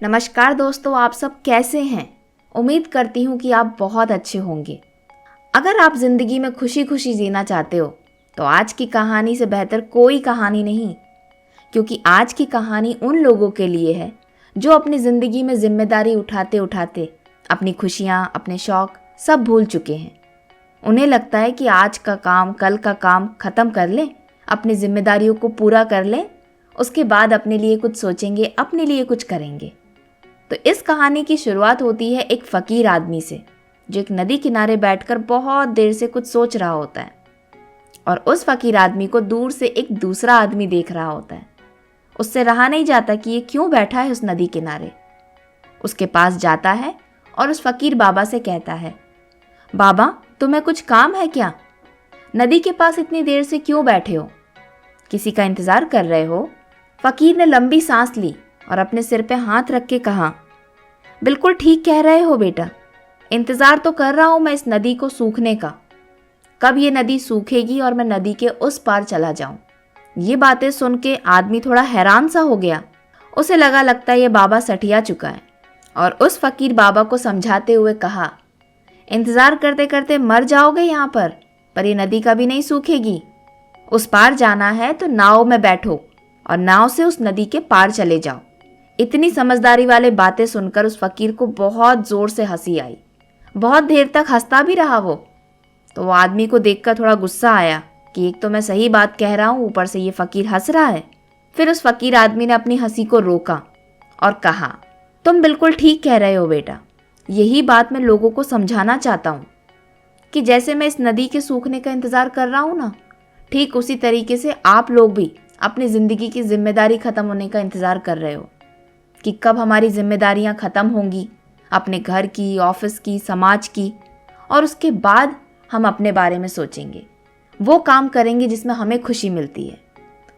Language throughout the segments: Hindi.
नमस्कार दोस्तों, आप सब कैसे हैं। उम्मीद करती हूँ कि आप बहुत अच्छे होंगे। अगर आप ज़िंदगी में खुशी खुशी जीना चाहते हो तो आज की कहानी से बेहतर कोई कहानी नहीं, क्योंकि आज की कहानी उन लोगों के लिए है जो अपनी ज़िंदगी में जिम्मेदारी उठाते उठाते अपनी खुशियाँ, अपने शौक सब भूल चुके हैं। उन्हें लगता है कि आज का काम, कल का काम ख़त्म कर लें, अपनी जिम्मेदारियों को पूरा कर लें, उसके बाद अपने लिए कुछ सोचेंगे, अपने लिए कुछ करेंगे। तो इस कहानी की शुरुआत होती है एक फ़कीर आदमी से, जो एक नदी किनारे बैठकर बहुत देर से कुछ सोच रहा होता है। और उस फ़कीर आदमी को दूर से एक दूसरा आदमी देख रहा होता है। उससे रहा नहीं जाता कि ये क्यों बैठा है उस नदी किनारे। उसके पास जाता है और उस फ़कीर बाबा से कहता है, बाबा तुम्हें कुछ काम है क्या? नदी के पास इतनी देर से क्यों बैठे हो? किसी का इंतज़ार कर रहे हो? फ़कीर ने लंबी सांस ली और अपने सिर पे हाथ रख के कहा, बिल्कुल ठीक कह रहे हो बेटा, इंतज़ार तो कर रहा हूँ मैं इस नदी को सूखने का। कब ये नदी सूखेगी और मैं नदी के उस पार चला जाऊं। ये बातें सुन के आदमी थोड़ा हैरान सा हो गया। उसे लगता है ये बाबा सठिया चुका है, और उस फ़कीर बाबा को समझाते हुए कहा, इंतज़ार करते करते मर जाओगे यहाँ पर ये नदी कभी नहीं सूखेगी। उस पार जाना है तो नाव में बैठो और नाव से उस नदी के पार चले जाओ। इतनी समझदारी वाले बातें सुनकर उस फ़कीर को बहुत ज़ोर से हंसी आई। बहुत देर तक हंसता भी रहा वो। तो वो आदमी को देखकर थोड़ा गुस्सा आया कि एक तो मैं सही बात कह रहा हूँ, ऊपर से ये फ़कीर हंस रहा है। फिर उस फ़कीर आदमी ने अपनी हंसी को रोका और कहा, तुम बिल्कुल ठीक कह रहे हो बेटा, यही बात मैं लोगों को समझाना चाहता हूँ कि जैसे मैं इस नदी के सूखने का इंतज़ार कर रहा हूँ ना, ठीक उसी तरीके से आप लोग भी अपनी ज़िंदगी की जिम्मेदारी ख़त्म होने का इंतज़ार कर रहे हो कि कब हमारी जिम्मेदारियां ख़त्म होंगी, अपने घर की, ऑफिस की, समाज की, और उसके बाद हम अपने बारे में सोचेंगे, वो काम करेंगे जिसमें हमें खुशी मिलती है।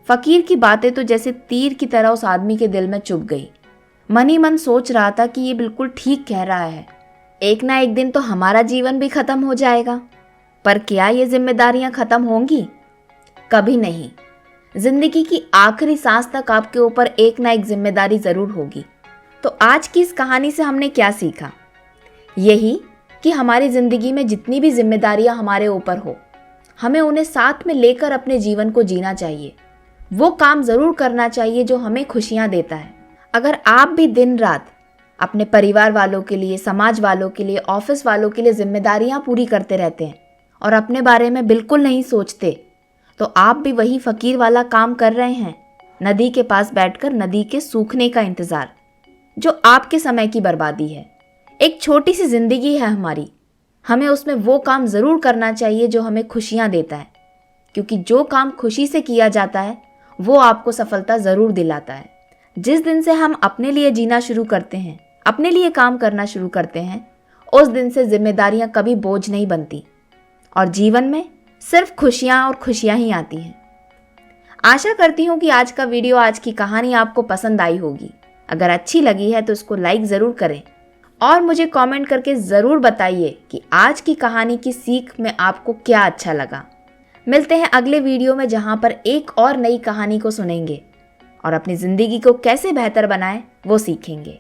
फ़कीर की बातें तो जैसे तीर की तरह उस आदमी के दिल में चुभ गई। मन ही मन सोच रहा था कि ये बिल्कुल ठीक कह रहा है, एक ना एक दिन तो हमारा जीवन भी ख़त्म हो जाएगा, पर क्या ये जिम्मेदारियां ख़त्म होंगी? कभी नहीं। जिंदगी की आखिरी सांस तक आपके ऊपर एक ना एक जिम्मेदारी जरूर होगी। तो आज की इस कहानी से हमने क्या सीखा? यही कि हमारी जिंदगी में जितनी भी जिम्मेदारियां हमारे ऊपर हो, हमें उन्हें साथ में लेकर अपने जीवन को जीना चाहिए। वो काम जरूर करना चाहिए जो हमें खुशियां देता है। अगर आप भी दिन रात अपने परिवार वालों के लिए, समाज वालों के लिए, ऑफिस वालों के लिए जिम्मेदारियां पूरी करते रहते हैं और अपने बारे में बिल्कुल नहीं सोचते, तो आप भी वही फ़कीर वाला काम कर रहे हैं, नदी के पास बैठकर नदी के सूखने का इंतज़ार, जो आपके समय की बर्बादी है। एक छोटी सी ज़िंदगी है हमारी, हमें उसमें वो काम ज़रूर करना चाहिए जो हमें खुशियाँ देता है, क्योंकि जो काम खुशी से किया जाता है वो आपको सफलता ज़रूर दिलाता है। जिस दिन से हम अपने लिए जीना शुरू करते हैं, अपने लिए काम करना शुरू करते हैं, उस दिन से जिम्मेदारियाँ कभी बोझ नहीं बनती और जीवन में सिर्फ खुशियाँ और खुशियाँ ही आती हैं। आशा करती हूँ कि आज का वीडियो, आज की कहानी आपको पसंद आई होगी। अगर अच्छी लगी है तो इसको लाइक ज़रूर करें और मुझे कमेंट करके ज़रूर बताइए कि आज की कहानी की सीख में आपको क्या अच्छा लगा। मिलते हैं अगले वीडियो में, जहाँ पर एक और नई कहानी को सुनेंगे और अपनी ज़िंदगी को कैसे बेहतर बनाएं वो सीखेंगे।